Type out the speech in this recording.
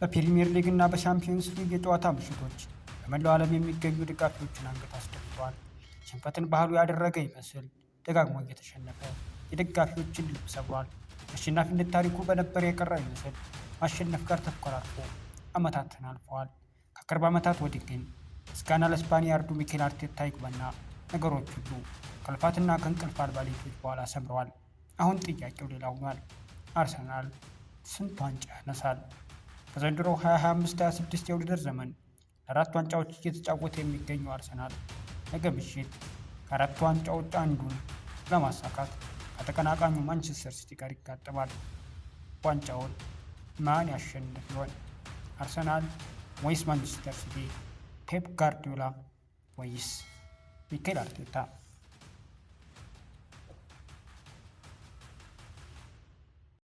በፕሪሚየር ሊግ እና በሻምፒዮንስ ሊግ የጨዋታ ምሽቶች በመላው ዓለም የሚገኙ ደጋፊዎችን አንገት አስደፍተዋል። ሽንፈትን ባህሉ ያደረገ ይመስል ደጋግሞ እየተሸነፈ የደጋፊዎችን ልብ ሰብሯል። አሸናፊነት ታሪኩ በነበር የቀረ ይመስል ማሸነፍ ጋር ተኮራርፎ ዓመታትን አልፈዋል። ከቅርብ ዓመታት ወዲህ ግን ምስጋና ለስፓኒያ ያርዱ ሚኬል አርቴታ ይግባና ነገሮች ሁሉ ከልፋትና ከእንቅልፍ አልባ ሌሊቶች በኋላ ሰምረዋል። አሁን ጥያቄው ሌላ ሆኗል። አርሰናል ስንት ዋንጫ ያነሳል? በዘንድሮ 2025/26 የውድድር ዘመን ለአራት ዋንጫዎች እየተጫወተ የሚገኘው አርሰናል ነገ ምሽት ከአራቱ ዋንጫዎች አንዱን ለማሳካት ከተቀናቃኙ ማንቸስተር ሲቲ ጋር ይጋጠማል። ዋንጫውን ማን ያሸንፍ ይሆን? አርሰናል ወይስ ማንቸስተር ሲቲ? ፔፕ ጋርዲዮላ ወይስ ሚኬል አርቴታ?